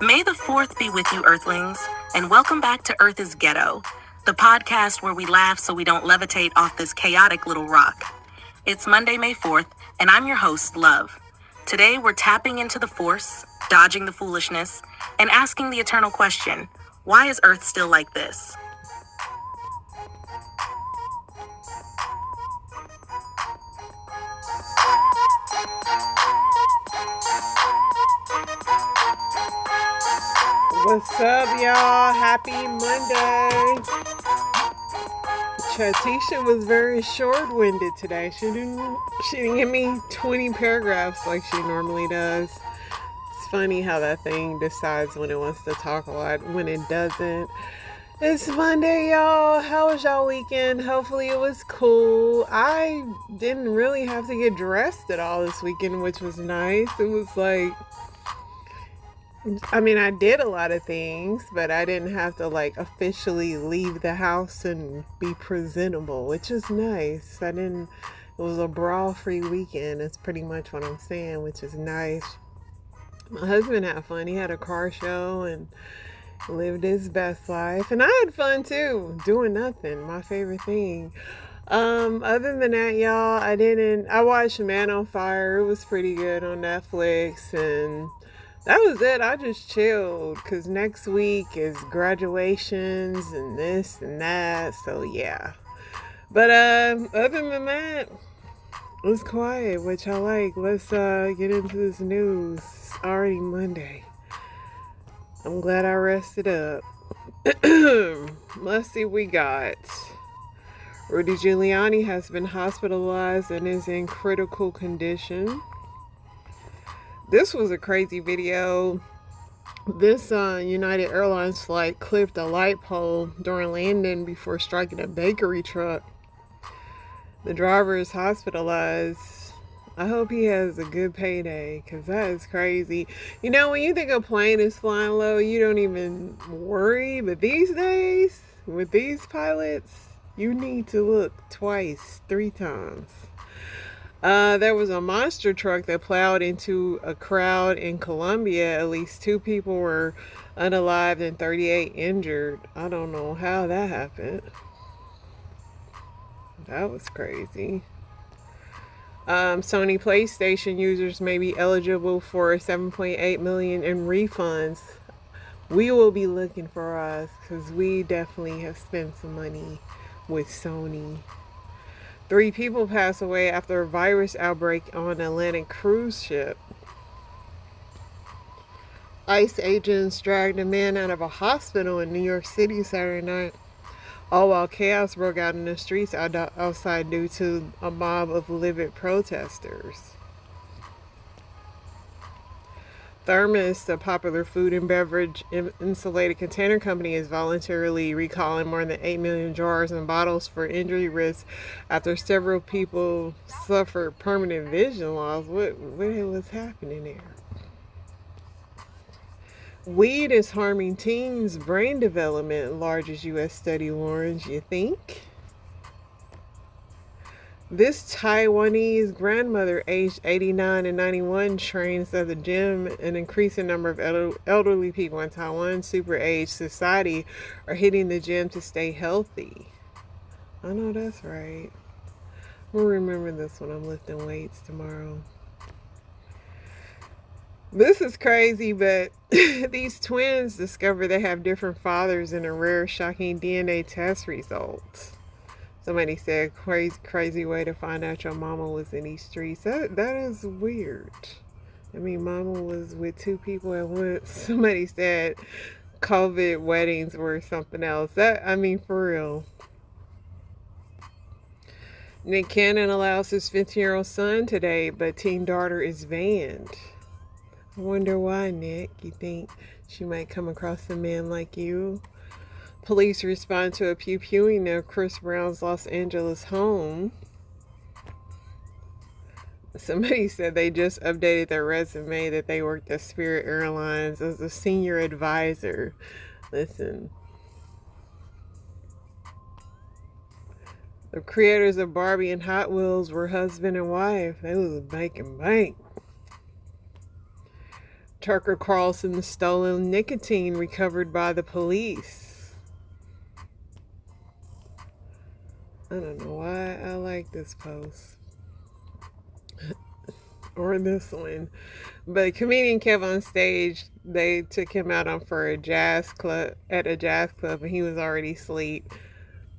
May the 4th be with you, Earthlings, and welcome back to Earth is Ghetto, the podcast where we laugh so we don't levitate off this chaotic little rock. It's Monday, May 4th, and I'm your host, Love. Today, we're tapping into the force, dodging the foolishness, and asking the eternal question, why is Earth still like this? What's up, y'all? Happy Monday. Chatisha was very short-winded today. She didn't give me 20 paragraphs like she normally does. It's funny how that thing decides when it wants to talk a lot, when it doesn't. It's Monday, y'all. How was y'all weekend? Hopefully it was cool. I didn't really have to get dressed at all this weekend, which was nice. It was like, I did a lot of things, but I didn't have to officially leave the house and be presentable, which is nice. It was a bra-free weekend. That's pretty much what I'm saying, which is nice. My husband had fun. He had a car show and lived his best life. And I had fun too, doing nothing. My favorite thing. Other than that, y'all, I watched Man on Fire. It was pretty good on Netflix, and that was it. I just chilled because next week is graduations and this and that. So yeah. But other than that, it was quiet, which I like. Let's get into this news. It's already Monday. I'm glad I rested up. Let's see what we got. Rudy Giuliani has been hospitalized and is in critical condition. This was a crazy video. This United Airlines flight clipped a light pole during landing before striking a bakery truck. The driver is hospitalized. I hope he has a good payday, because that is crazy. You know, when you think a plane is flying low, you don't even worry. But these days, with these pilots, you need to look twice, 3 times. There was a monster truck that plowed into a crowd in Colombia. At least 2 people were unalived and 38 injured. I don't know how that happened. That was crazy. Sony PlayStation users may be eligible for $7.8 million in refunds. We will be looking for us, because we definitely have spent some money with Sony. 3 people passed away after a virus outbreak on an Atlantic cruise ship. ICE agents dragged a man out of a hospital in New York City Saturday night, all while chaos broke out in the streets outside due to a mob of livid protesters. Thermos, a popular food and beverage insulated container company, is voluntarily recalling more than 8 million jars and bottles for injury risk after several people suffered permanent vision loss. What was happening there? Weed is harming teens' brain development, largest U.S. study warns. You think? This Taiwanese grandmother, aged 89 and 91, trains at the gym. An increasing number of elderly people in Taiwan's super age society are hitting the gym to stay healthy. I know that's right. I'm going to remember this when I'm lifting weights tomorrow. This is crazy, but these twins discover they have different fathers in a rare, shocking DNA test result. Somebody said, crazy way to find out your mama was in these streets. That is weird. Mama was with 2 people at once. Somebody said COVID weddings were something else. For real. Nick Cannon allows his 15-year-old son today, but teen daughter is banned. I wonder why, Nick. You think she might come across a man like you? Police respond to a pew-pewing near Chris Brown's Los Angeles home. Somebody said they just updated their resume that they worked at Spirit Airlines as a senior advisor. Listen. The creators of Barbie and Hot Wheels were husband and wife. They was making bank. Tucker Carlson's stolen nicotine recovered by the police. I don't know why I like this post. Or this one. But comedian Kev on stage, they took him out on for a jazz club and he was already asleep.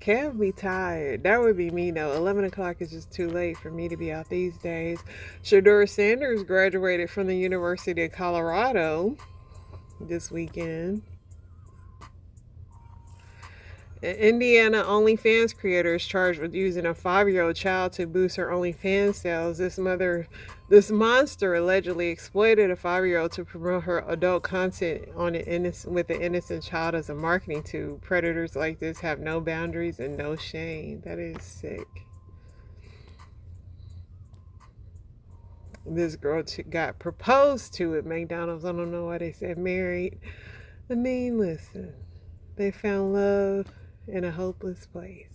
Kev be tired. That would be me though. 11 o'clock is just too late for me to be out these days. Shedeur Sanders graduated from the University of Colorado this weekend. An Indiana OnlyFans creator is charged with using a 5-year-old child to boost her OnlyFans sales. This monster allegedly exploited a 5-year-old to promote her adult content with an innocent child as a marketing tool. Predators like this have no boundaries and no shame. That is sick. This girl got proposed to at McDonald's. I don't know why they said married. I mean, listen, they found love in a hopeless place.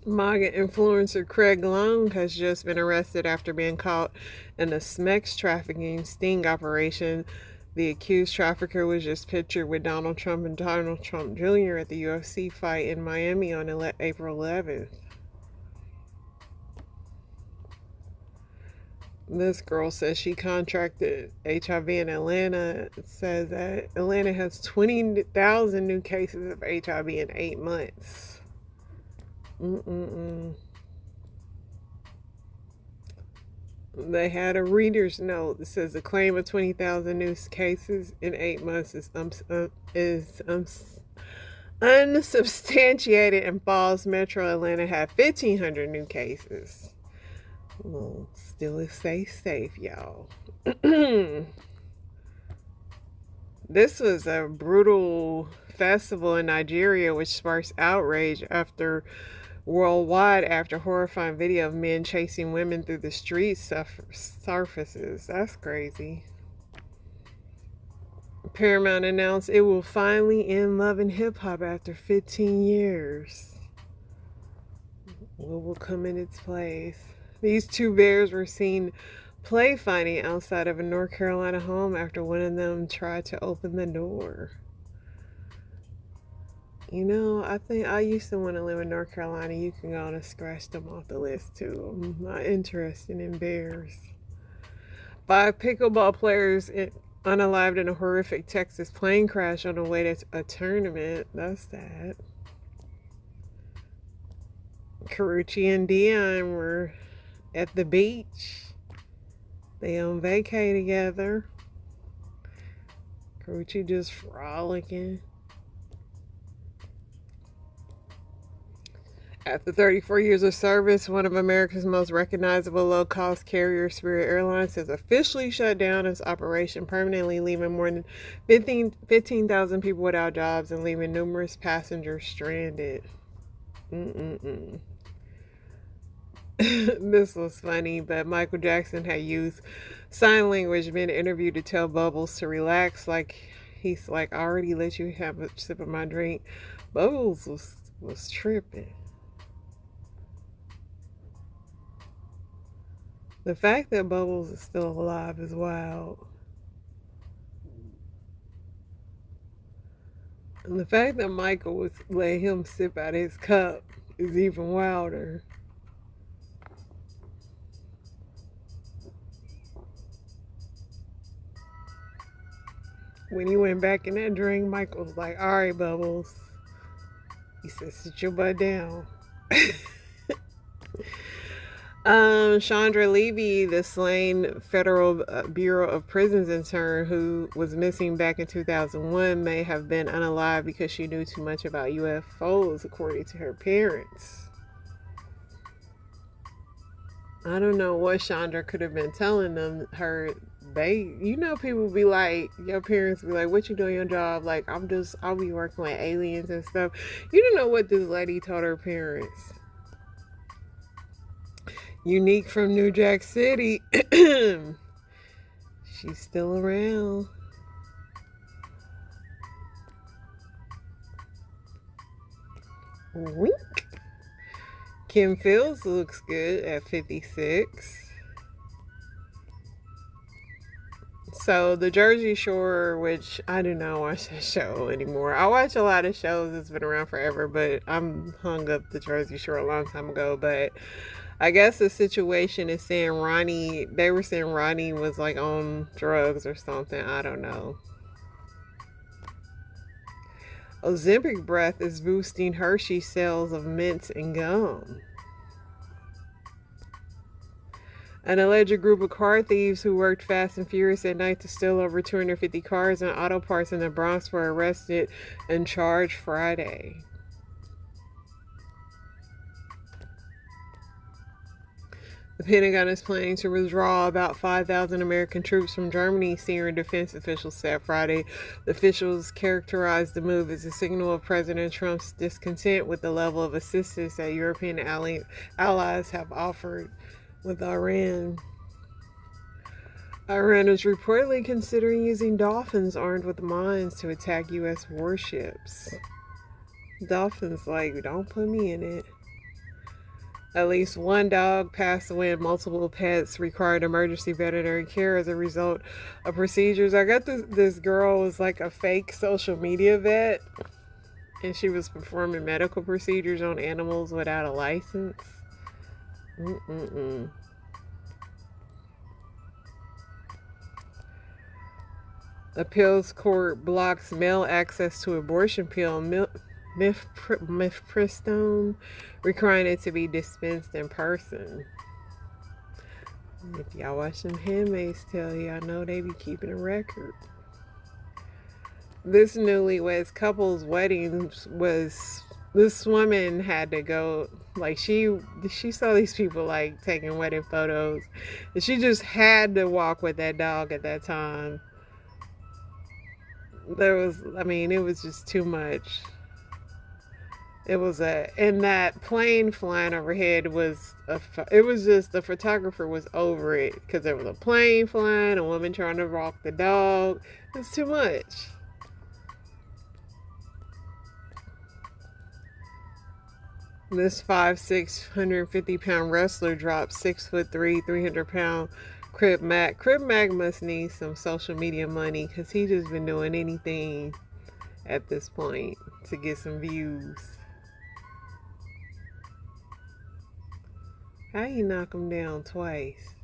MAGA influencer Craig Long has just been arrested after being caught in a sex trafficking sting operation. The accused trafficker was just pictured with Donald Trump and Donald Trump Jr. at the UFC fight in Miami on April 11th. This girl says she contracted HIV in Atlanta. It says that Atlanta has 20,000 new cases of HIV in 8 months. They had a reader's note that says the claim of 20,000 new cases in 8 months is unsubstantiated and false. Metro Atlanta had 1,500 new cases. Well, still stay safe, y'all. This was a brutal festival in Nigeria which sparks outrage worldwide after horrifying video of men chasing women through the streets surfaces. That's crazy. Paramount announced it will finally end Love and Hip Hop after 15 years. What will come in its place? These two bears were seen play fighting outside of a North Carolina home after one of them tried to open the door. You know, I think I used to want to live in North Carolina. You can go on and scratch them off the list too. I'm not interested in bears. 5 pickleball players unalived in a horrific Texas plane crash on the way to a tournament. That's sad. Karuchi and Dion were at the beach. They on vacay together. Karuchi just frolicking. After 34 years of service, one of America's most recognizable low-cost carriers, Spirit Airlines, has officially shut down its operation, permanently leaving more than 15,000 people without jobs and leaving numerous passengers stranded. This was funny, but Michael Jackson had used sign language mid-interview to tell Bubbles to relax. He's like, I already let you have a sip of my drink. Bubbles was tripping. The fact that Bubbles is still alive is wild. And the fact that Michael was let him sip out of his cup is even wilder. When he went back in that drink, Michael was like, all right, Bubbles. He said, sit your butt down. Chandra Levy, the slain Federal Bureau of Prisons intern who was missing back in 2001, may have been unalive because she knew too much about UFOs, according to her parents. I don't know what Chandra could have been telling them. People be like, your parents be like, what you doing your job? Like, I'll be working with aliens and stuff. You don't know what this lady told her parents. Unique from New Jack City. She's still around. Wink. Kim Fields looks good at 56. So the Jersey Shore, which I do not watch that show anymore. I watch a lot of shows that's been around forever, but I'm hung up the Jersey Shore a long time ago. But I guess the situation is saying they were saying Ronnie was like on drugs or something. I don't know. Ozempic breath is boosting Hershey sales of mints and gum. An alleged group of car thieves who worked fast and furious at night to steal over 250 cars and auto parts in the Bronx were arrested and charged Friday. The Pentagon is planning to withdraw about 5,000 American troops from Germany, senior defense officials said Friday. The officials characterized the move as a signal of President Trump's discontent with the level of assistance that European allies have offered with Iran. Iran is reportedly considering using dolphins armed with mines to attack U.S. warships. Dolphins like, don't put me in it. At least one dog passed away and multiple pets required emergency veterinary care as a result of procedures. I got this girl was like a fake social media vet, and she was performing medical procedures on animals without a license. Appeals court blocks male access to abortion pill mifepristone, requiring it to be dispensed in person. If y'all watch them Handmaid's Tale, y'all know they be keeping a record. This newlyweds couple's wedding was, this woman had to go, like she saw these people like taking wedding photos, and she just had to walk with that dog at that time. It was just too much. And that plane flying overhead it was just, the photographer was over it because there was a plane flying, a woman trying to walk the dog. It's too much. This 5'6", 150-pound wrestler dropped 6'3", 300-pound Crib Mac. Crib Mac must need some social media money because he just been doing anything at this point to get some views. How you knock him down twice?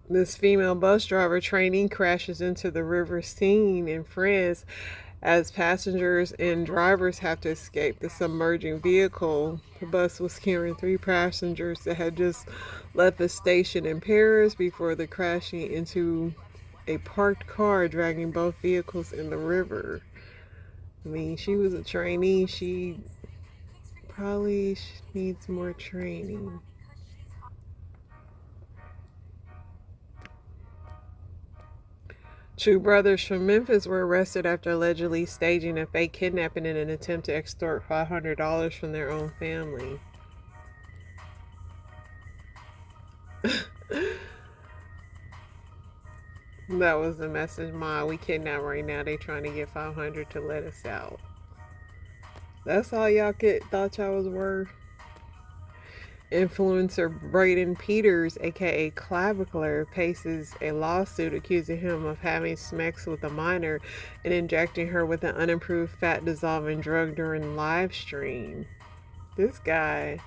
This female bus driver trainee crashes into the river Seine in France as passengers and drivers have to escape the submerging vehicle. The bus was carrying 3 passengers that had just left the station in Paris before the crashing into a parked car, dragging both vehicles in the river. I mean, she was a trainee. She probably needs more training. Two brothers from Memphis were arrested after allegedly staging a fake kidnapping in an attempt to extort $500 from their own family. That was the message, Ma. We kidnapped right now. They trying to get $500 to let us out. That's all y'all thought y'all was worth. Influencer Braden Peters, aka Clavicular, faces a lawsuit accusing him of having sex with a minor and injecting her with an unimproved fat-dissolving drug during live stream. This guy,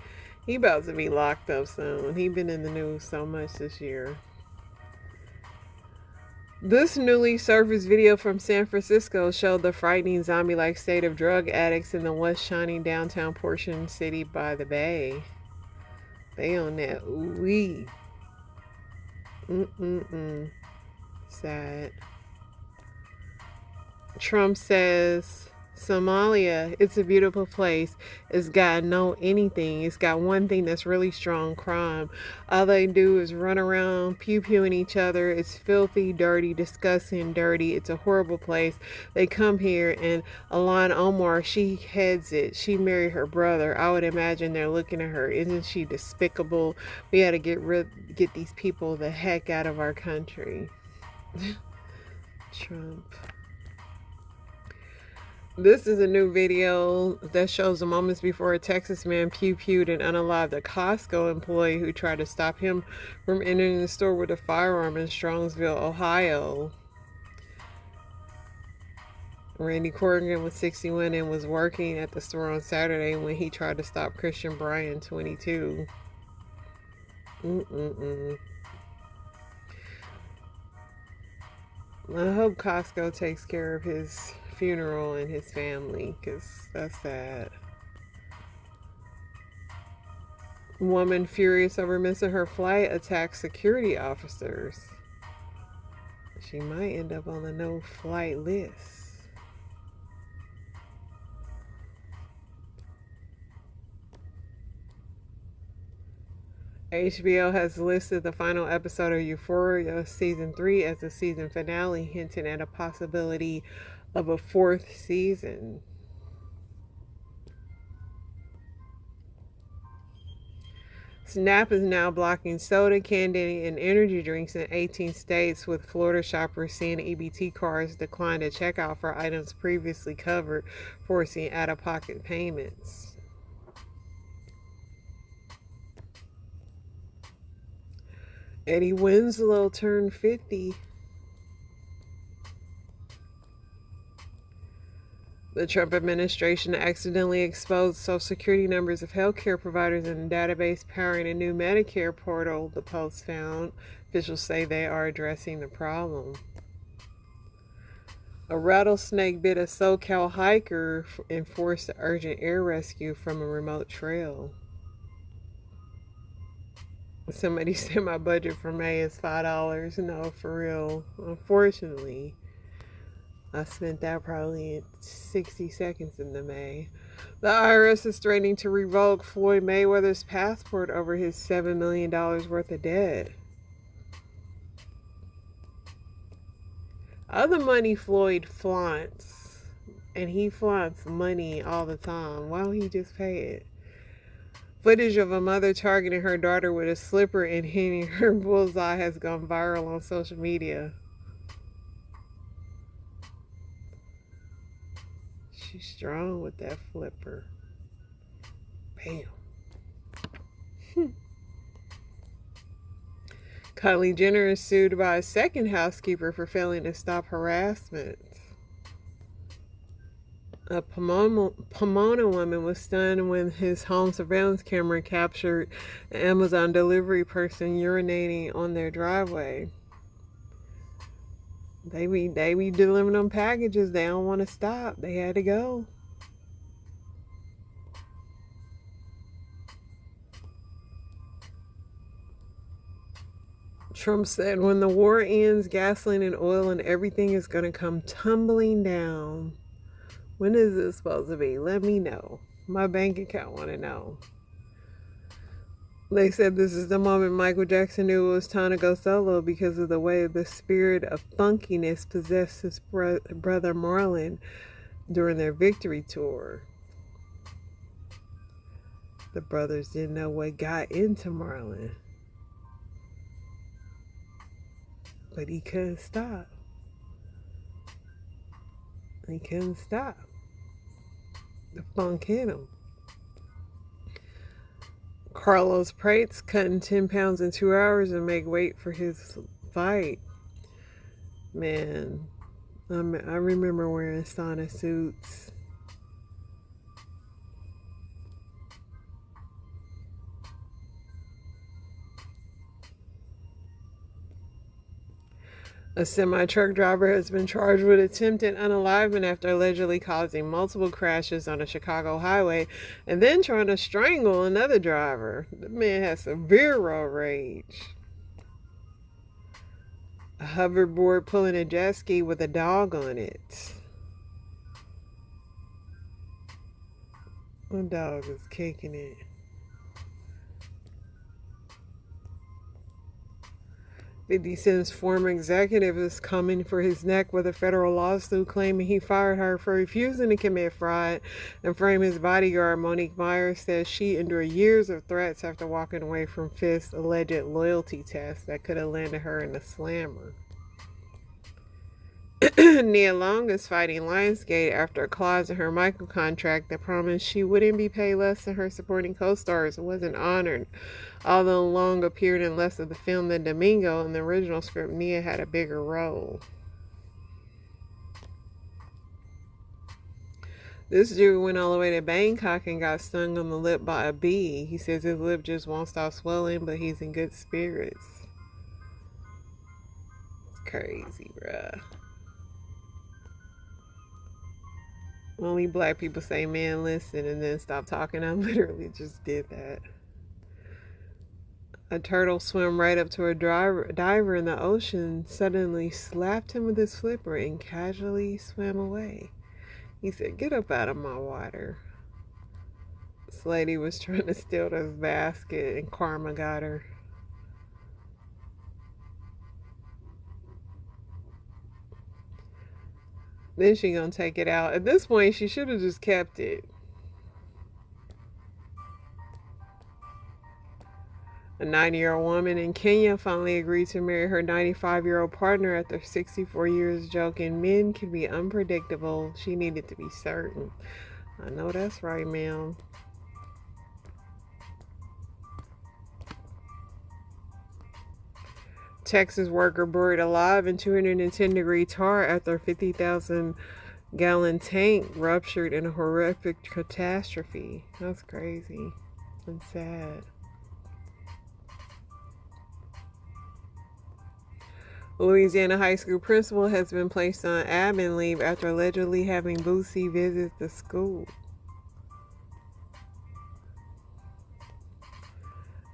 he about to be locked up soon. He been in the news so much this year. This newly surfaced video from San Francisco showed the frightening zombie-like state of drug addicts in the west shining downtown portion city by the bay. They on that ooh-wee. Sad. Trump says Somalia, it's a beautiful place. It's got no anything. It's got one thing that's really strong: crime. All they do is run around pew-pewing each other. It's filthy, dirty, disgusting, dirty. It's a horrible place. They come here, and Alon Omar, she heads it. She married her brother. I would imagine they're looking at her. Isn't she despicable? We got to get these people the heck out of our country. Trump. This is a new video that shows the moments before a Texas man pew-pewed and unalived a Costco employee who tried to stop him from entering the store with a firearm in Strongsville, Ohio. Randy Corrigan was 61 and was working at the store on Saturday when he tried to stop Christian Bryan, 22. I hope Costco takes care of his funeral and his family, because that's sad. Woman furious over missing her flight attacks security officers. She might end up on the no-flight list. HBO has listed the final episode of Euphoria Season 3 as the season finale, hinting at a possibility of a fourth season. Snap is now blocking soda, candy, and energy drinks in 18 states, with Florida shoppers seeing EBT cards decline to checkout for items previously covered, forcing out-of-pocket payments. Eddie Winslow turned 50. The Trump administration accidentally exposed Social Security numbers of healthcare providers in a database powering a new Medicare portal, the Post found. Officials say they are addressing the problem. A rattlesnake bit a SoCal hiker and forced an urgent air rescue from a remote trail. Somebody said my budget for May is $5. No, for real. Unfortunately, I spent that probably 60 seconds into May. The IRS is threatening to revoke Floyd Mayweather's passport over his $7 million worth of debt. Other money Floyd flaunts, and he flaunts money all the time. Why don't he just pay it? Footage of a mother targeting her daughter with a slipper and hitting her bullseye has gone viral on social media. She's strong with that flipper. Bam. Kylie Jenner is sued by a second housekeeper for failing to stop harassment. A Pomona woman was stunned when his home surveillance camera captured an Amazon delivery person urinating on their driveway. They be delivering them packages. They don't want to stop. They had to go. Trump said when the war ends, gasoline and oil and everything is going to come tumbling down. When is this supposed to be? Let me know. My bank account want to know. They said this is the moment Michael Jackson knew it was time to go solo because of the way the spirit of funkiness possessed his brother Marlon during their victory tour. The brothers didn't know what got into Marlon, but he couldn't stop. He couldn't stop. The funk hit him. Carlos Prate's cutting 10 pounds in 2 hours and make weight for his fight. Man, I remember wearing sauna suits. A semi-truck driver has been charged with attempted unalivement after allegedly causing multiple crashes on a Chicago highway and then trying to strangle another driver. The man has severe road rage. A hoverboard pulling a jet ski with a dog on it. The dog is kicking it. 50 Cent's former executive is coming for his neck with a federal lawsuit claiming he fired her for refusing to commit fraud and frame his bodyguard. Monique Myers says she endured years of threats after walking away from Fist's alleged loyalty test that could have landed her in a slammer. Nia Long is fighting Lionsgate after a clause in her Michael contract that promised she wouldn't be paid less than her supporting co-stars wasn't honored. Although Long appeared in less of the film than Domingo, in the original script, Nia had a bigger role. This dude went all the way to Bangkok and got stung on the lip by a bee. He says his lip just won't stop swelling, but he's in good spirits. It's crazy, bruh. Only black people say, man, listen, and then stop talking. I literally just did that. A turtle swam right up to a diver in the ocean, suddenly slapped him with his flipper, and casually swam away. He said, get up out of my water. This lady was trying to steal this basket, and karma got her. Then she gonna take it out. At this point, she should have just kept it. A 90-year-old woman in Kenya finally agreed to marry her 95-year-old partner after 64 years, joking, men can be unpredictable. She needed to be certain. I know that's right, ma'am. Texas worker buried alive in 210-degree tar after a 50,000-gallon tank ruptured in a horrific catastrophe. That's crazy and sad. A Louisiana high school principal has been placed on admin leave after allegedly having Boosie visit the school.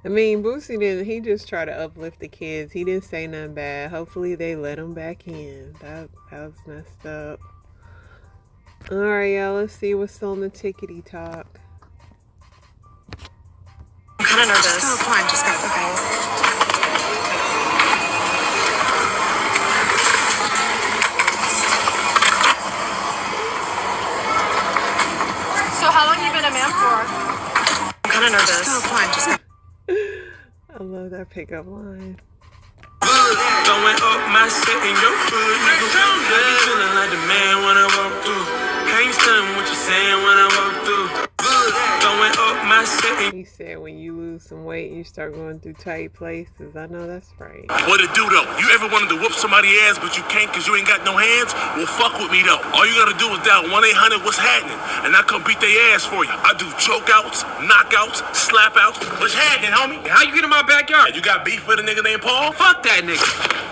I mean, Boosie he just tried to uplift the kids. He didn't say nothing bad. Hopefully they let him back in. That was messed up. Alright, y'all, let's see what's on the tickety talk. I'm kind of nervous. Oh, come on, just go. Okay. So how long have you been a man for? I'm kind of nervous. Oh, come on, just go. I love that pickup line. Going up my set in your food, nigga. I be feeling like the man when I walk through. Can't stand what you saying when I walk through. Going up my set in. He said when you lose some weight, you start going through tight places. I know that's right. What it do though? You ever wanted to whoop somebody's ass but you can't cause you ain't got no hands? Well, fuck with me though. All you gotta do is dial 1-800 what's happening, and I come beat their ass for you. I do choke outs, knockouts, slap outs. What's happening, homie? How you get in my backyard? You got beef with a nigga named Paul? Fuck that nigga.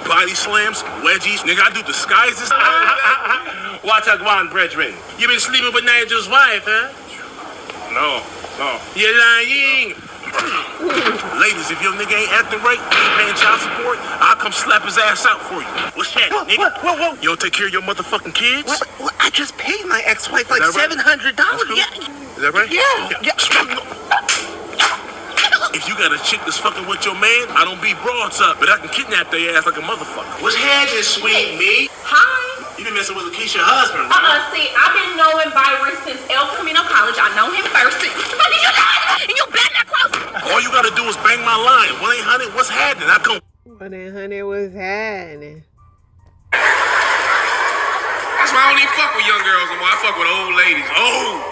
Body slams, wedgies, nigga, I do disguises. What a one, brethren. You been sleeping with Nigel's wife, huh? No. You're lying. Ladies, if your nigga ain't acting right, ain't paying child support, I'll come slap his ass out for you. What's that, nigga? Whoa. You don't take care of your motherfucking kids? What? I just paid my ex-wife like Is that right? $700. Cool. Yeah. Is that right? Yeah. If you got a chick that's fucking with your man, I don't beat broads up, but I can kidnap their ass like a motherfucker. What's happening, sweet me? Hi. You been messing with Lakeisha's husband, right? See, I've been knowing Byron since El Camino College. I know him first. But did you not? And you better not close. All you gotta do is bang my line. 1-800 what's happening? I come. 1-800 what's happening? That's why I don't even fuck with young girls anymore. I fuck with old ladies. Oh.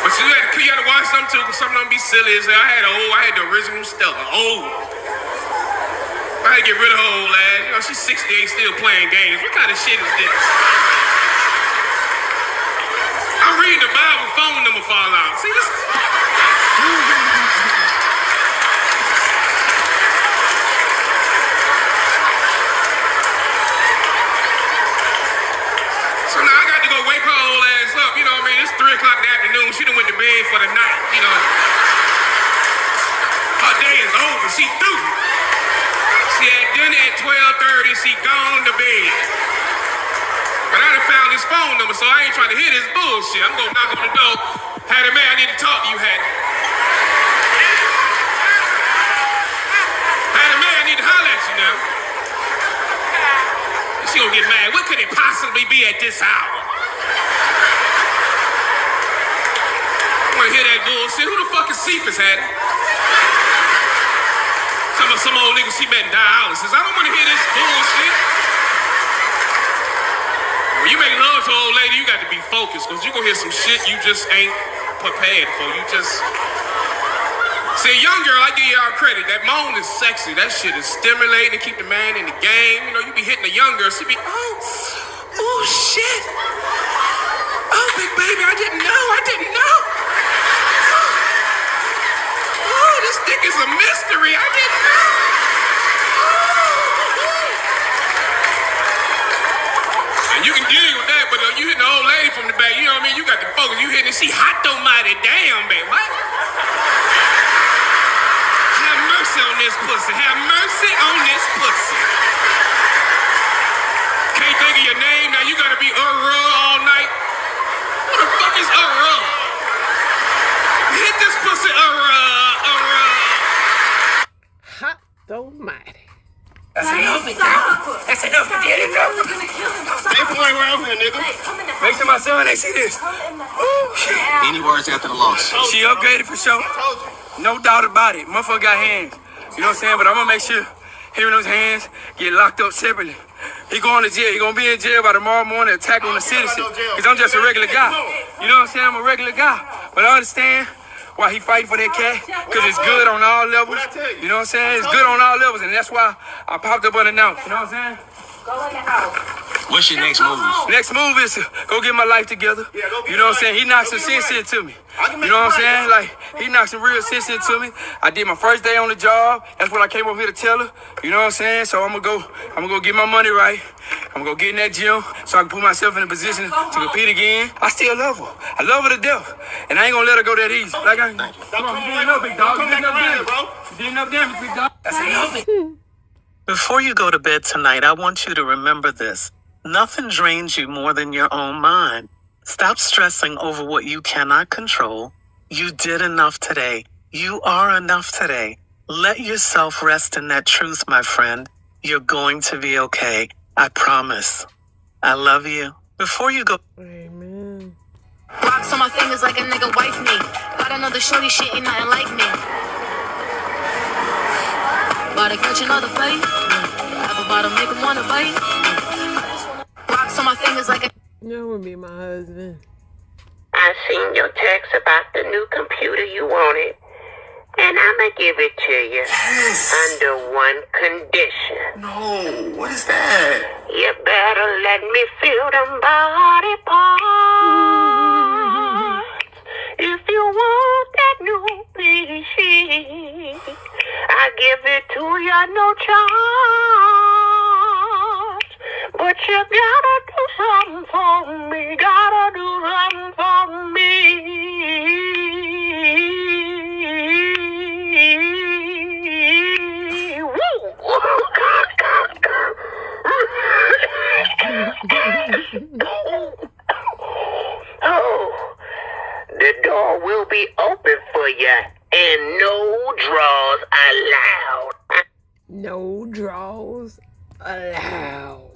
But you had to watch something too, because some of them be silly as hell. I had the original Stella. Oh. I had to get rid of her old ass. You know, she's 68, still playing games. What kind of shit is this? I'm reading the Bible, phone number fall out. See this? So now I got to go wake her old ass up. You know what I mean? It's 3 o'clock in the afternoon. She done went to bed for the night. You know. Her day is over. She through. She had dinner at 12:30. She gone to bed. But I done found his phone number, so I ain't trying to hear this bullshit. I'm gonna knock on the door. Hattie, man, I need to talk to you, Hattie. Hattie, man, I need to holler at you now. She gonna get mad. What could it possibly be at this hour? I wanna hear that bullshit. Who the fuck is Cephas, Hattie? Some old nigga she met in dialysis. I don't want to hear this bullshit. When you make love to an old lady, you got to be focused, because you gonna hear some shit you just ain't prepared for. You just... See, a young girl, I give y'all credit. That moan is sexy. That shit is stimulating to keep the man in the game. You know, you be hitting a young girl, she be, oh, shit. Oh, big baby, I didn't know. Oh, this dick is a mystery. I didn't know. And you can deal with that, but you hitting the old lady from the back, you know what I mean? You got the focus. You hitting it. She hot though, mighty damn, baby. What? Have mercy on this pussy. Have mercy on this pussy. Can't think of your name. Now you gotta be all night. Who the fuck is Hit this pussy Hot almighty. That's enough. That's enough. Get it up. Ain't playing around here, nigga. Make sure my son they see this. Oh, shit. Any words after the loss? She upgraded for sure. No doubt about it. Motherfucker got hands. You know what I'm saying? But I'm gonna make sure hearing those hands get locked up separately. He going to jail. He gonna be in jail by tomorrow morning, attack on the citizen. Because I'm just a regular guy. You know what I'm saying? I'm a regular guy. But I understand why he fighting for that cat. Because it's good on all levels. You know what I'm saying? It's good on all levels. And that's why I popped up unannounced. You know what I'm saying? What's your next move? Next move is to go get my life together. You know what I'm saying? He knocked some sense into me. You know what I'm saying? Like, he knocked some real sense into me. I did my first day on the job. That's what I came over here to tell her. You know what I'm saying? So I'm gonna go get my money right. I'm gonna go get in that gym so I can put myself in a position to compete again. I still love her. I love her to death. And I ain't gonna let her go that easy. Like, come on, you did enough, big dog. You did enough damage, bro. You did enough damage, big dog. That's enough. Before you go to bed tonight, I want you to remember this. Nothing drains you more than your own mind. Stop stressing over what you cannot control. You did enough today. You are enough today. Let yourself rest in that truth, my friend. You're going to be okay. I promise. I love you. Before you go... Amen. Rocks on my fingers like a nigga wife me. Got another shorty, shit ain't nothing like me. About to catch another fight. Apple bottom make him wanna bite. Rocks on my fingers like a... That would be my husband. I seen your text about the new computer you wanted, and I'ma give it to you. Yes. Under one condition. No, what is that? You better let me feel them body parts. If you want that new PC, I give it to you no charge. But you gotta do something for me. Gotta do something for me. Oh, the door will be open for you, and no draws allowed. No draws allowed.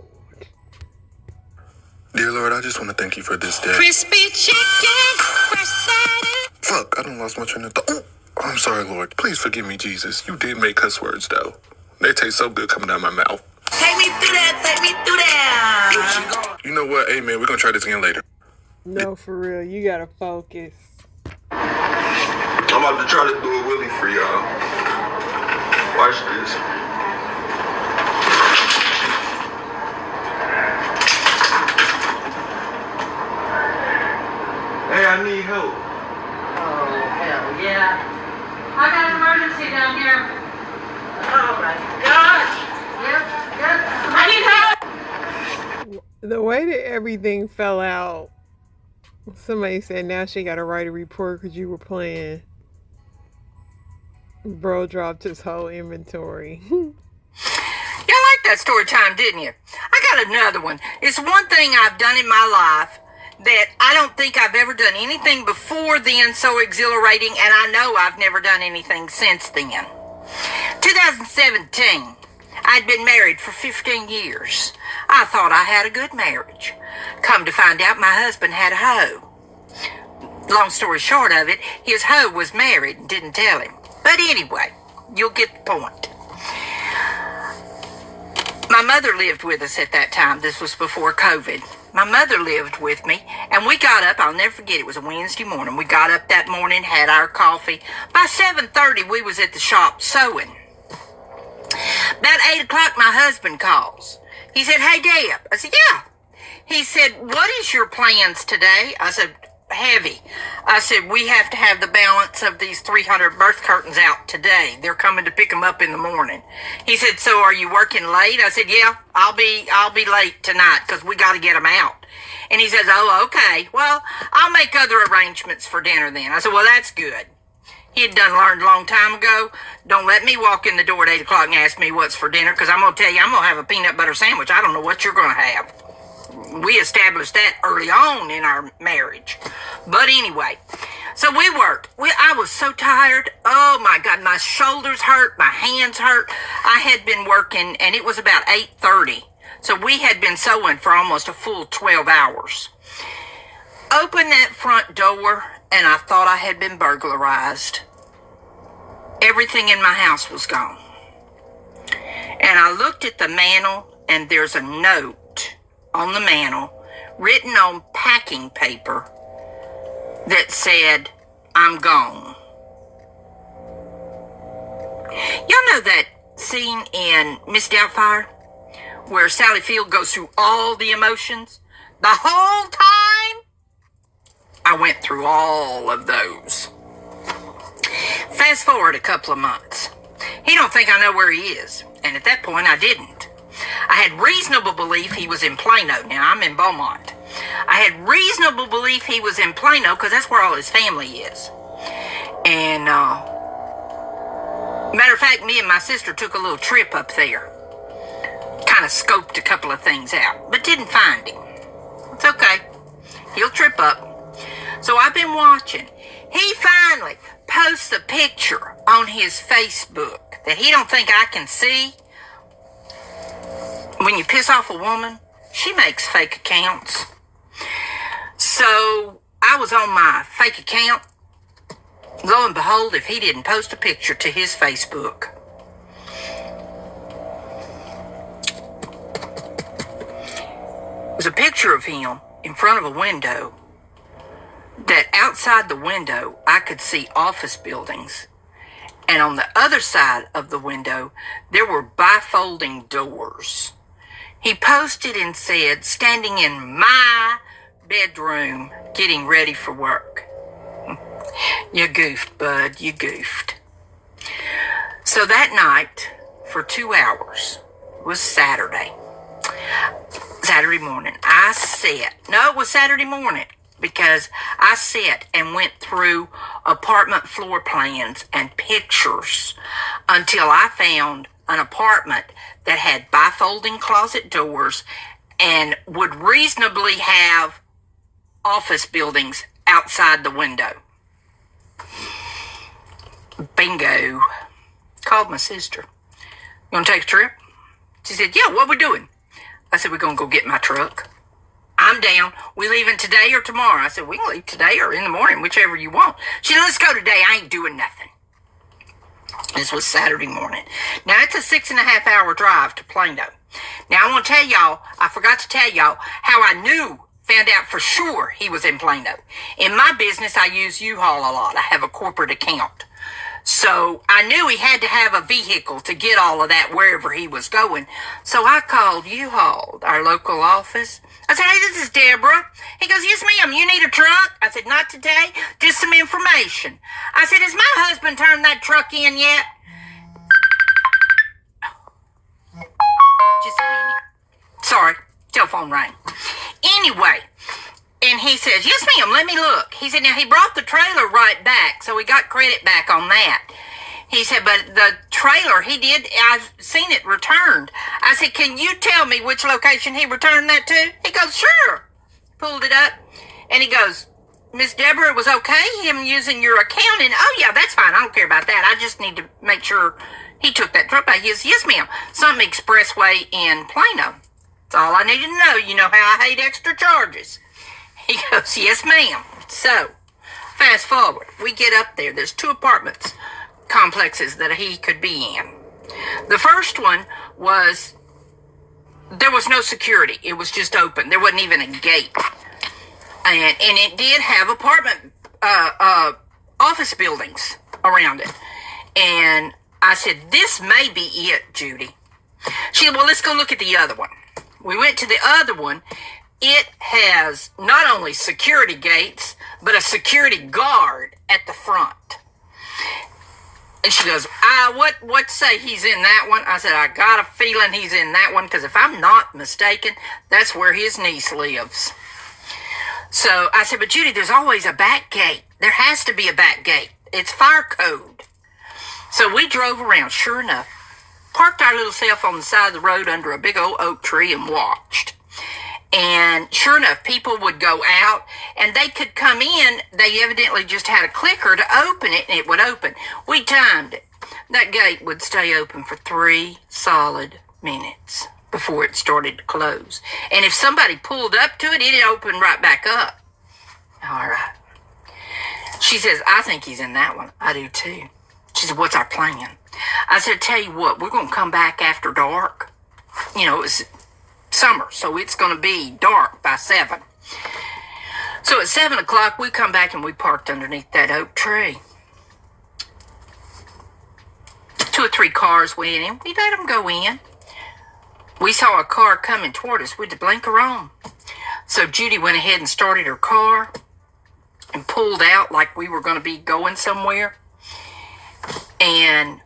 Dear Lord, I just want to thank you for this day. Crispy chicken, fresh salad. Fuck, I done lost my train of thought. Oh, I'm sorry, Lord. Please forgive me, Jesus. You did make cuss words, though. They taste so good coming out of my mouth. Take me through that, take me through that. You know what? Amen. We're going to try this again later. No, for real. You gotta focus. I'm about to try to do a wheelie for y'all. Watch this. Hey, I need help. Oh, hell yeah. I got an emergency down here. Oh my gosh. Yep. I need help. The way that everything fell out, somebody said now she got to write a report because you were playing. Bro dropped his whole inventory. Y'all liked that story time, didn't you? I got another one. It's one thing I've done in my life that I don't think I've ever done anything before then so exhilarating, and I know I've never done anything since then. 2017. I'd been married for 15 years. I thought I had a good marriage. Come to find out, my husband had a hoe. Long story short of it, his hoe was married and didn't tell him. But anyway, you'll get the point. My mother lived with us at that time. This was before COVID. my mother lived with me, and we got up. I'll never forget, it was a Wednesday morning. We got up that morning, had our coffee. By 7:30, we was at the shop sewing. About 8 o'clock, my husband calls. He said, "Hey, Deb." I said, "Yeah." He said, "What is your plans today?" I said, "Heavy." I said, "We have to have the balance of these 300 birth curtains out today. They're coming to pick them up in the morning." He said, "So are you working late?" I said, "Yeah, I'll be late tonight because we got to get them out." And he says, "Oh, okay. Well, I'll make other arrangements for dinner then." I said, "Well, that's good." He had learned a long time ago, don't let me walk in the door at 8 o'clock and ask me what's for dinner, because I'm going to tell you, I'm going to have a peanut butter sandwich. I don't know what you're going to have. We established that early on in our marriage. But anyway, so we worked. I was so tired. Oh, my God, my shoulders hurt, my hands hurt. I had been working, and it was about 8:30. So we had been sewing for almost a full 12 hours. Opened that front door, and I thought I had been burglarized. Everything in my house was gone. And I looked at the mantle, and there's a note on the mantle written on packing paper that said, "I'm gone." Y'all know that scene in Miss Doubtfire where Sally Field goes through all the emotions? The whole time, I went through all of those. Fast forward a couple of months. He don't think I know where he is. And at that point, I didn't. I had reasonable belief he was in Plano. Now, I'm in Beaumont. I had reasonable belief he was in Plano because that's where all his family is. And, matter of fact, me and my sister took a little trip up there. Kind of scoped a couple of things out, but didn't find him. It's okay. He'll trip up. So I've been watching. He finally posts a picture on his Facebook that he don't think I can see. When you piss off a woman, she makes fake accounts. So I was on my fake account. Lo and behold, if he didn't post a picture to his Facebook. It was a picture of him in front of a window that outside the window I could see office buildings, and on the other side of the window there were bifolding doors. He posted and said, "Standing in my bedroom getting ready for work." You goofed, bud, you goofed. So that night for 2 hours was Saturday morning. It was Saturday morning. Because I sat and went through apartment floor plans and pictures until I found an apartment that had bifolding closet doors and would reasonably have office buildings outside the window. Bingo. Called my sister. "You want to take a trip?" She said, "Yeah, what we doing?" I said, "We're going to go get my truck." "I'm down. We leaving today or tomorrow?" I said, "We can leave today or in the morning, whichever you want." She said, "Let's go today. I ain't doing nothing." This was Saturday morning. Now, it's a 6.5 hour drive to Plano. Now, I want to tell y'all, I forgot to tell y'all how I found out for sure he was in Plano. In my business, I use U-Haul a lot. I have a corporate account. So I knew he had to have a vehicle to get all of that wherever he was going. So I called U-Haul, our local office. I said, "Hey, this is Deborah." He goes, "Yes, ma'am. You need a truck?" I said, "Not today. Just some information." I said, "Has my husband turned that truck in yet?" Just a minute. Sorry. Telephone rang. Anyway, and he says, "Yes, ma'am. Let me look." He said, "Now, he brought the trailer right back, so we got credit back on that." He said, "But the trailer, I've seen it returned." I said, "Can you tell me which location he returned that to?" He goes, "Sure." Pulled it up, and he goes, "Miss Deborah, it was okay, him using your account?" And, "Oh, yeah, that's fine. I don't care about that. I just need to make sure he took that truck back." He goes, "Yes, ma'am. Some expressway in Plano." That's all I needed to know. You know how I hate extra charges. He goes, "Yes, ma'am." So, fast forward. We get up there. There's 2 apartments complexes that he could be in. The first one was there was no security. It was just open. There wasn't even a gate. And it did have apartment, office buildings around it. And I said, this may be it, Judy. She said, well, let's go look at the other one. We went to the other one. It has not only security gates, but a security guard at the front. And she goes, what say he's in that one? I said, I got a feeling he's in that one, because if I'm not mistaken, that's where his niece lives. So I said, but Judy, there's always a back gate. There has to be a back gate. It's fire code. So we drove around, sure enough, parked our little self on the side of the road under a big old oak tree and watched. And sure enough, people would go out and they could come in. They evidently just had a clicker to open it and it would open. We timed it. That gate would stay open for 3 solid minutes before it started to close. And if somebody pulled up to it, it'd open right back up. All right. She says, I think he's in that one. I do too. She said, what's our plan? I said, tell you what, we're going to come back after dark. You know, it's summer, so it's going to be dark by 7. So at 7 o'clock, we come back and we parked underneath that oak tree. 2 or 3 cars went in. We let them go in. We saw a car coming toward us with the blinker on. So Judy went ahead and started her car and pulled out like we were going to be going somewhere. And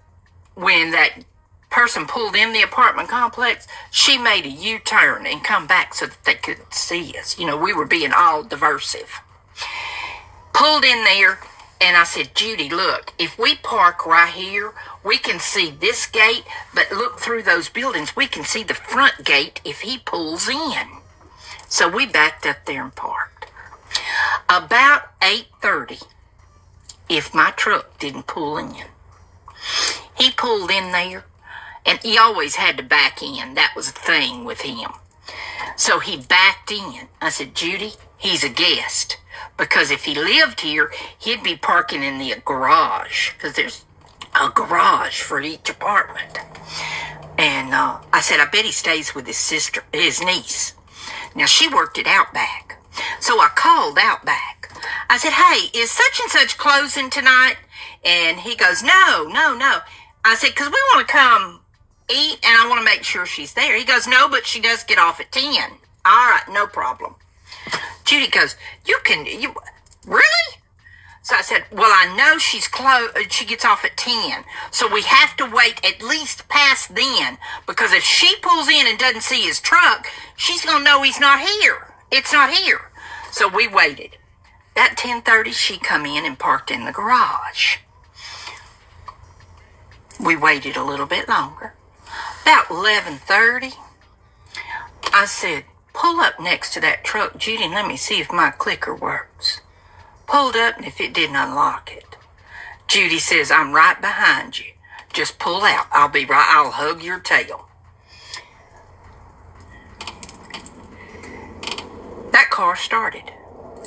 when that person pulled in the apartment complex, she made a U-turn and come back so that they could see us. You know, we were being all diversive. Pulled in there, and I said, Judy, look, if we park right here, we can see this gate, but look through those buildings, we can see the front gate if he pulls in. So we backed up there and parked. About 8:30, if my truck didn't pull in. He pulled in there, and he always had to back in. That was a thing with him. So he backed in. I said, Judy, he's a guest. Because if he lived here, he'd be parking in the garage. Because there's a garage for each apartment. And I said, I bet he stays with his niece. Now, she worked at Outback. So I called Outback. I said, hey, is such and such closing tonight? And he goes, no. I said, because we want to come eat, and I want to make sure she's there. He goes, no, but she does get off at 10. All right, no problem. Judy goes, you really? So I said, well, I know she gets off at 10, so we have to wait at least past then, because if she pulls in and doesn't see his truck, she's going to know he's not here. It's not here. So we waited. At 10:30, she come in and parked in the garage. We waited a little bit longer. About 11:30, I said, pull up next to that truck, Judy, and let me see if my clicker works. Pulled up, and if it didn't unlock it. Judy says, I'm right behind you. Just pull out. I'll hug your tail. That car started.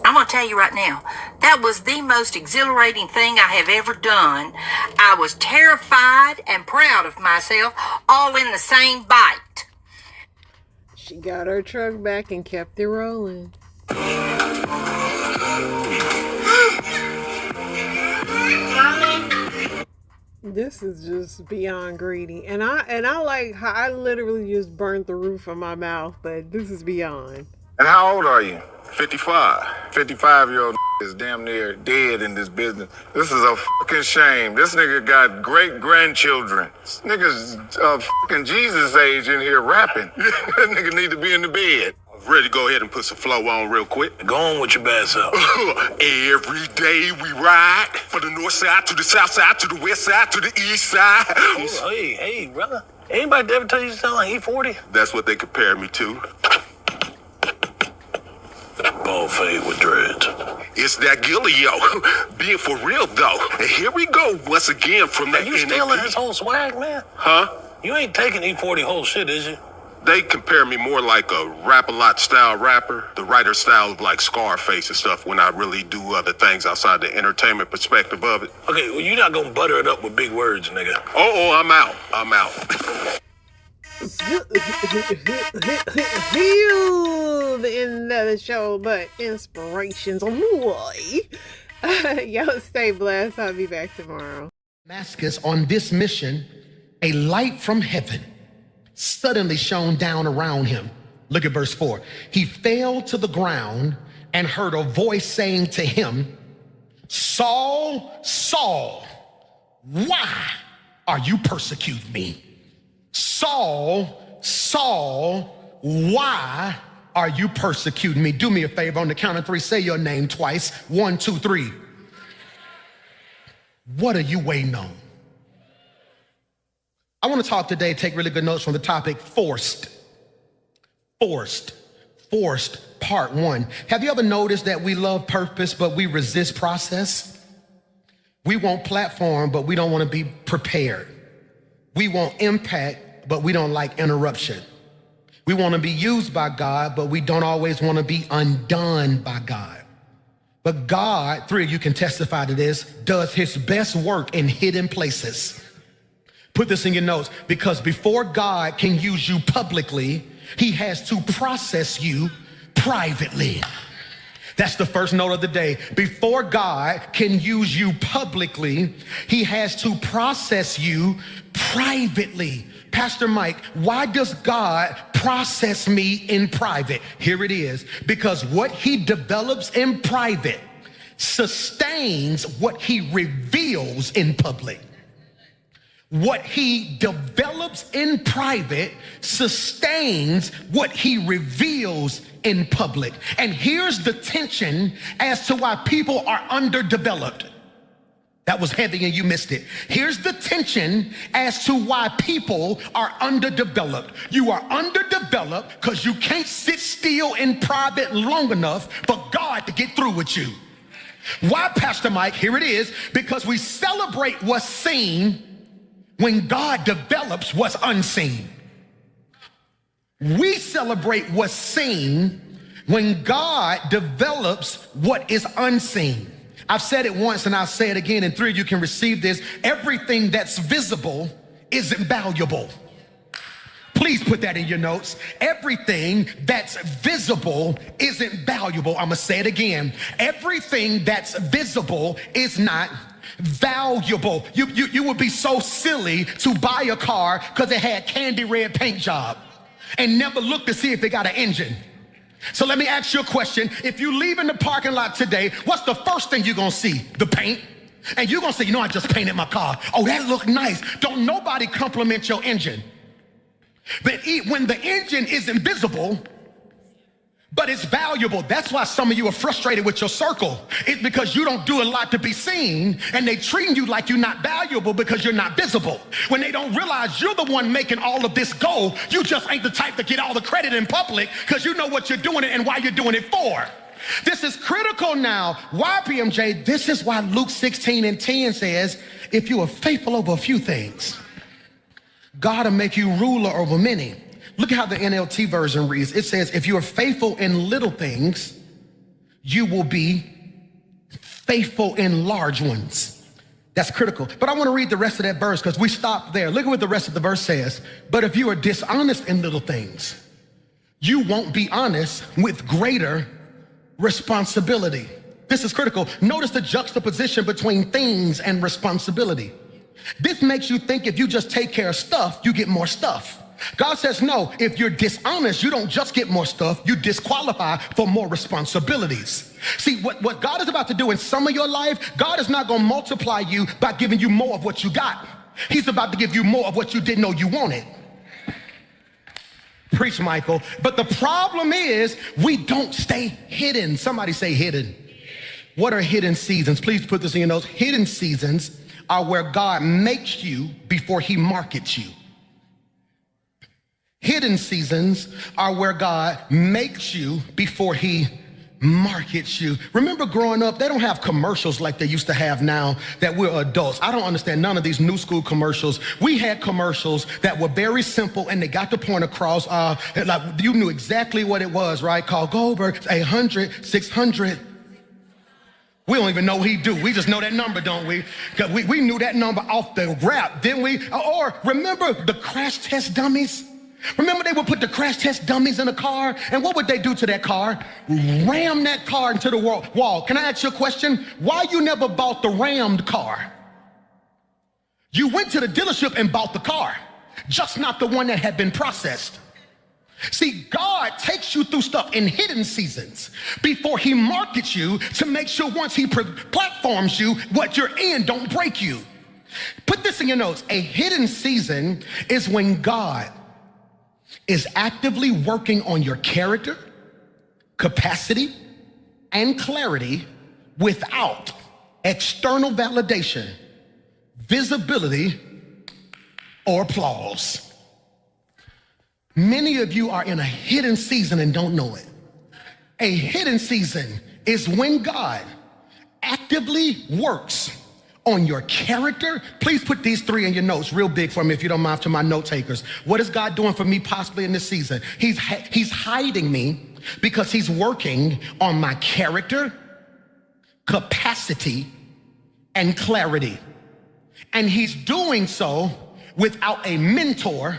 I'm going to tell you right now, that was the most exhilarating thing I have ever done. I was terrified and proud of myself, all in the same bite. She got her truck back and kept it rolling. This is just beyond greedy. And I like how I literally just burnt the roof of my mouth, but this is beyond. And how old are you? 55. 55-year-old is damn near dead in this business. This is a fucking shame. This nigga got great-grandchildren. This nigga's fucking Jesus age in here rapping. That nigga need to be in the bed. Ready to go ahead and put some flow on real quick. Go on with your bad self. Every day we ride from the north side to the south side to the west side to the east side. Oh, hey, brother. Anybody ever tell you you sound like E40? That's what they compare me to. Bald fade with dreads. It's that Gillio. Being for real, though. And here we go once again from that. You stealing his whole swag, man? Huh? You ain't taking E40 whole shit, is you? They compare me more like a rap-a-lot style rapper. The writer style of like Scarface and stuff when I really do other things outside the entertainment perspective of it. Okay, well, you're not gonna butter it up with big words, nigga. Oh, I'm out. Healed in the show, but inspirations. Oh boy. Yo, stay blessed. I'll be back tomorrow. Damascus on this mission, a light from heaven suddenly shone down around him. Look at verse 4. He fell to the ground and heard a voice saying to him, Saul, Saul, why are you persecuting me? Saul, Saul, why are you persecuting me? Do me a favor, on the count of three, say your name twice. 1, 2, 3. What are you waiting on? I want to talk today, take really good notes from the topic, forced. Forced, part 1. Have you ever noticed that we love purpose, but we resist process? We want platform, but we don't want to be prepared. We want impact, but we don't like interruption. We want to be used by God, but we don't always want to be undone by God. But God, 3 of you can testify to this, does his best work in hidden places. Put this in your notes, because before God can use you publicly, he has to process you privately. That's the first note of the day. Before God can use you publicly, he has to process you privately. Pastor Mike, why does God process me in private? Here it is. Because what he develops in private sustains what he reveals in public. What he develops in private sustains what he reveals in public. And here's the tension as to why people are underdeveloped. That was heavy and you missed it. Here's the tension as to why people are underdeveloped. You are underdeveloped because you can't sit still in private long enough for God to get through with you. Why, Pastor Mike? Here it is. Because we celebrate what's seen when God develops what's unseen. We celebrate what's seen when God develops what is unseen. I've said it once and I'll say it again, and 3 of you can receive this. Everything that's visible isn't valuable. Please put that in your notes. Everything that's visible isn't valuable. I'm gonna say it again. Everything that's visible is not valuable. You would be so silly to buy a car because it had candy red paint job and never look to see if it got an engine. So let me ask you a question. If you leave in the parking lot today, what's the first thing you're gonna see? The paint. And you're gonna say, you know, I just painted my car. Oh, that looked nice. Don't nobody compliment your engine. But when the engine isn't visible, but it's valuable. That's why some of you are frustrated with your circle. It's because you don't do a lot to be seen, and they treating you like you're not valuable because you're not visible. When they don't realize you're the one making all of this go, you just ain't the type to get all the credit in public because you know what you're doing and why you're doing it for. This is critical now. Why, PMJ? This is why Luke 16:10 says, if you are faithful over a few things, God will make you ruler over many. Look at how the NLT version reads. It says, if you are faithful in little things, you will be faithful in large ones. That's critical. But I want to read the rest of that verse because we stopped there. Look at what the rest of the verse says. But if you are dishonest in little things, you won't be honest with greater responsibility. This is critical. Notice the juxtaposition between things and responsibility. This makes you think if you just take care of stuff, you get more stuff. God says, no, if you're dishonest, you don't just get more stuff, you disqualify for more responsibilities. See, what God is about to do in some of your life, God is not going to multiply you by giving you more of what you got. He's about to give you more of what you didn't know you wanted. Preach, Michael. But the problem is we don't stay hidden. Somebody say hidden. What are hidden seasons? Please put this in your notes. Hidden seasons are where God makes you before he markets you. Hidden seasons are where God makes you before he markets you. Remember growing up, they don't have commercials like they used to have now that we're adults. I don't understand none of these new school commercials. We had commercials that were very simple and they got the point across. Like you knew exactly what it was, right? Call Goldberg, 800, 600. We don't even know what he do. We just know that number, don't we? Because we knew that number off the rap, didn't we? Or remember the crash test dummies? Remember, they would put the crash test dummies in a car, and what would they do to that car? Ram that car into the wall. Can I ask you a question? Why you never bought the rammed car? You went to the dealership and bought the car, just not the one that had been processed. See, God takes you through stuff in hidden seasons before he markets you to make sure once he platforms you, what you're in don't break you. Put this in your notes. A hidden season is when God is actively working on your character, capacity, and clarity without external validation, visibility, or applause. Many of you are in a hidden season and don't know it. A hidden season is when God actively works on your character. Please put these three in your notes real big for me if you don't mind, to my note takers. What is God doing for me possibly in this season? He's hiding me because he's working on my character, capacity, and clarity. And he's doing so without a mentor,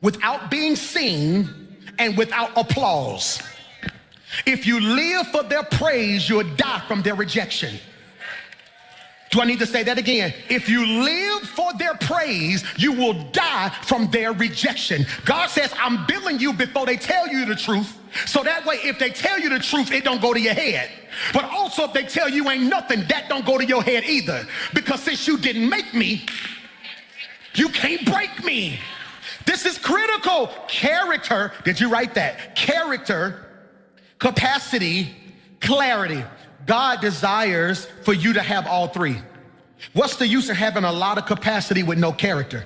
without being seen, and without applause. If you live for their praise, you'll die from their rejection. Do I need to say that again? If you live for their praise, you will die from their rejection. God says, I'm billing you before they tell you the truth. So that way, if they tell you the truth, it don't go to your head. But also, if they tell you ain't nothing, that don't go to your head either. Because since you didn't make me, you can't break me. This is critical. Character, did you write that? Character, capacity, clarity. God desires for you to have all three. What's the use of having a lot of capacity with no character?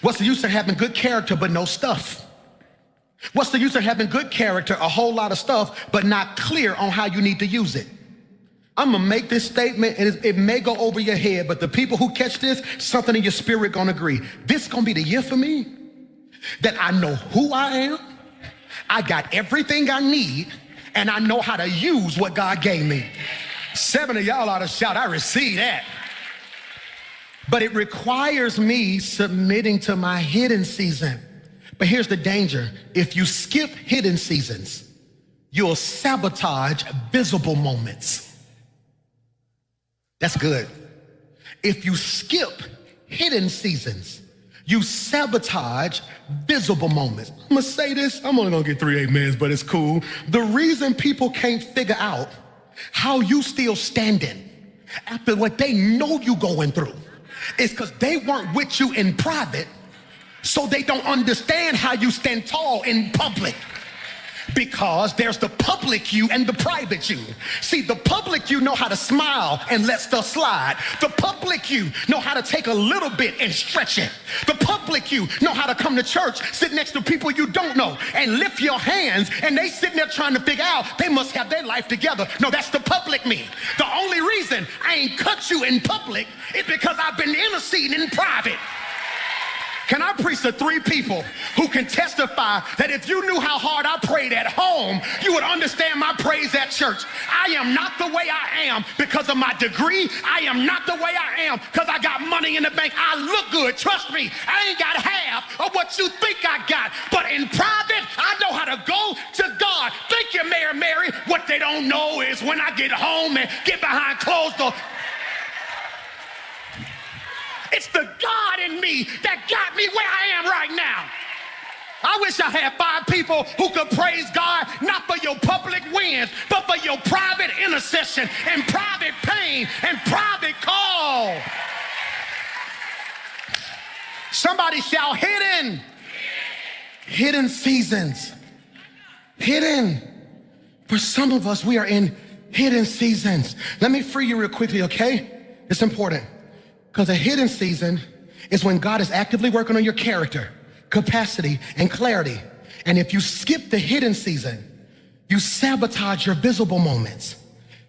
What's the use of having good character but no stuff? What's the use of having good character, a whole lot of stuff, but not clear on how you need to use it? I'm gonna make this statement, and it may go over your head, but the people who catch this, something in your spirit gonna agree. This gonna be the year for me that I know who I am, I got everything I need, and I know how to use what God gave me. 7 of y'all ought to shout, I receive that. But it requires me submitting to my hidden season. But here's the danger. If you skip hidden seasons, you'll sabotage visible moments. That's good. If you skip hidden seasons, you sabotage visible moments. I'm gonna say this, I'm only gonna get 3 amens, but it's cool. The reason people can't figure out how you still standing after what they know you going through is because they weren't with you in private, so they don't understand how you stand tall in public. Because there's the public you and the private you. See, the public you know how to smile and let stuff slide. The public you know how to take a little bit and stretch it. The public you know how to come to church, sit next to people you don't know, and lift your hands, and they sitting there trying to figure out they must have their life together. No, that's the public me. The only reason I ain't cut you in public is because I've been interceding in private. Can I preach to 3 people who can testify that if you knew how hard I prayed at home, you would understand my praise at church? I am not the way I am because of my degree. I am not the way I am because I got money in the bank. I look good. Trust me, I ain't got half of what you think I got. But in private, I know how to go to God. Thank you, Mayor Mary. What they don't know is when I get home and get behind closed doors, it's the God in me that got me where I am right now. I wish I had 5 people who could praise God, not for your public wins, but for your private intercession and private pain and private call. Somebody shout hidden. Hidden seasons. Hidden. For some of us, we are in hidden seasons. Let me free you real quickly, okay? It's important. Because a hidden season is when God is actively working on your character, capacity, and clarity. And if you skip the hidden season, you sabotage your visible moments.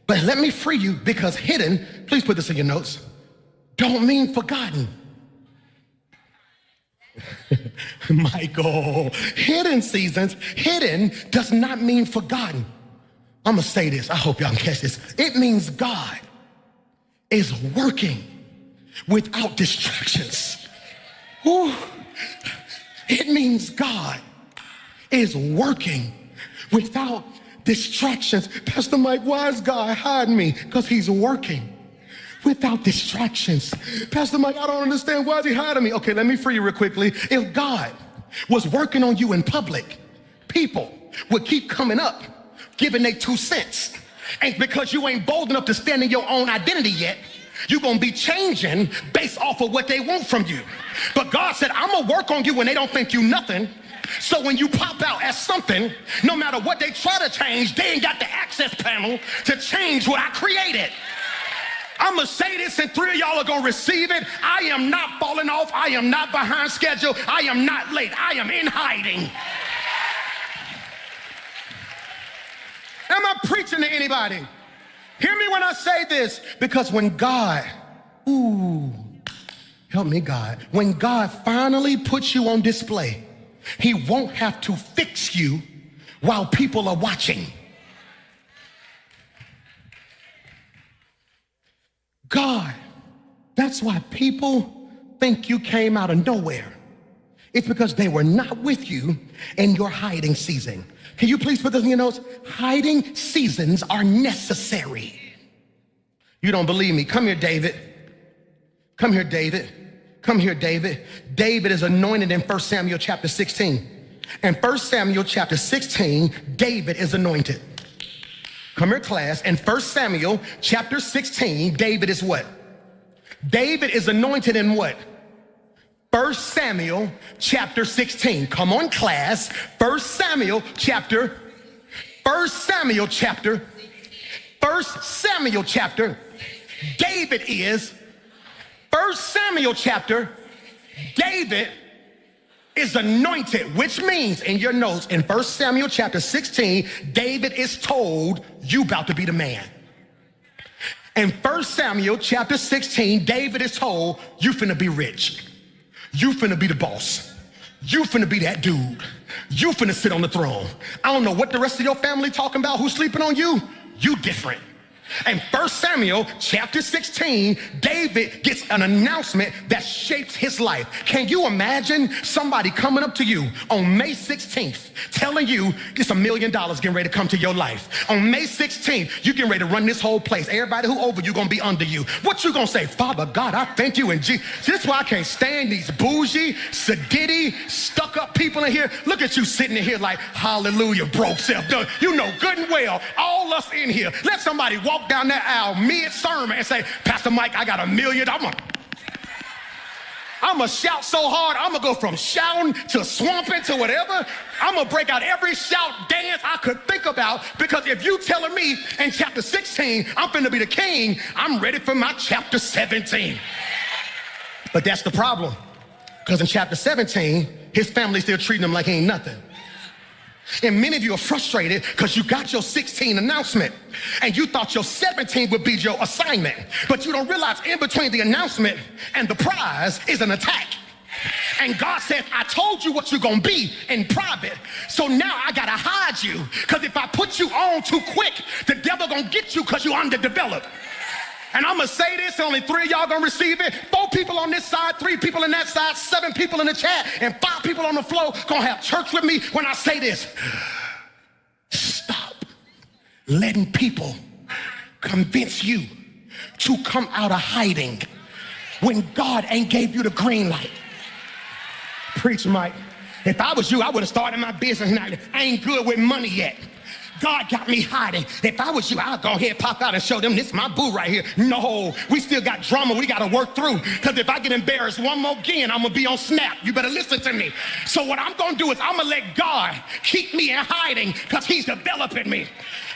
But let me free you, because hidden, please put this in your notes, don't mean forgotten. Michael, hidden seasons, hidden does not mean forgotten. I'm gonna say this, I hope y'all can catch this. It means God is working without distractions. Ooh. It means God is working without distractions. Pastor Mike, why is God hiding me? Because he's working without distractions. Pastor Mike, I don't understand. Why is he hiding me? Okay, let me free you real quickly. If God was working on you in public, people would keep coming up, giving their 2 cents. And because you ain't bold enough to stand in your own identity yet, you're going to be changing based off of what they want from you. But God said, I'm going to work on you when they don't think you nothing. So when you pop out as something, no matter what they try to change, they ain't got the access panel to change what I created. I'm going to say this and 3 of y'all are going to receive it. I am not falling off. I am not behind schedule. I am not late. I am in hiding. Am I preaching to anybody? Hear me when I say this, because when God, help me God, when God finally puts you on display, he won't have to fix you while people are watching. God, that's why people think you came out of nowhere. It's because they were not with you in your hiding season. Can you please put this in your notes? Hiding seasons are necessary. You don't believe me? Come here, David. Come here, David. Come here, David. David is anointed in 1 Samuel chapter 16. In 1 Samuel chapter 16, David is anointed. Come here, class. In 1 Samuel chapter 16, David is what? David is anointed in what? 1 Samuel chapter 16. Come on, class. 1 Samuel chapter. David is 1 Samuel chapter. David is anointed, which means in your notes in 1 Samuel chapter 16, David is told, you about to be the man. In 1 Samuel chapter 16, David is told, you finna be rich. You finna be the boss. You finna be that dude. You finna sit on the throne. I don't know what the rest of your family talking about, who's sleeping on you. You different. In 1 Samuel chapter 16, David gets an announcement that shapes his life. Can you imagine somebody coming up to you on May 16th telling you it's $1 million getting ready to come to your life? On May 16th, you getting ready to run this whole place. Everybody who over you gonna be under you. What you gonna say? Father God, I thank you in Jesus. See, this is why I can't stand these bougie, sedity, stuck up people in here. Look at you sitting in here like, hallelujah, broke self. You know good and well, all us in here. Let somebody walk down that aisle mid-sermon and say, Pastor Mike, I got $1 million. I'm gonna shout so hard, I'm gonna go from shouting to swamping to whatever. I'm gonna break out every shout dance I could think about, because if you telling me in chapter 16 I'm finna be the king, I'm ready for my chapter 17. But that's the problem, because in chapter 17 his family still treating him like he ain't nothing. And many of you are frustrated because you got your 16 announcement and you thought your 17 would be your assignment. But you don't realize in between the announcement and the prize is an attack. And God says, I told you what you're going to be in private. So now I got to hide you, because if I put you on too quick, the devil going to get you because you're underdeveloped. And I'm going to say this, only 3 of y'all going to receive it. 4 people on this side, 3 people on that side, 7 people in the chat, and 5 people on the floor going to have church with me when I say this. Stop letting people convince you to come out of hiding when God ain't gave you the green light. Preach, Mike. If I was you, I would have started my business now. I ain't good with money yet. God got me hiding. If I was you, I'd go ahead, pop out and show them this is my boo right here. No, we still got drama we got to work through, because if I get embarrassed one more again, I'm going to be on snap. You better listen to me. So what I'm going to do is I'm going to let God keep me in hiding, because he's developing me.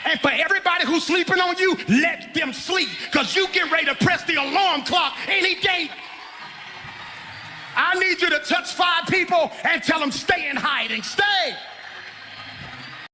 And for everybody who's sleeping on you, let them sleep, because you get ready to press the alarm clock any day. I need you to touch 5 people and tell them stay in hiding. Stay.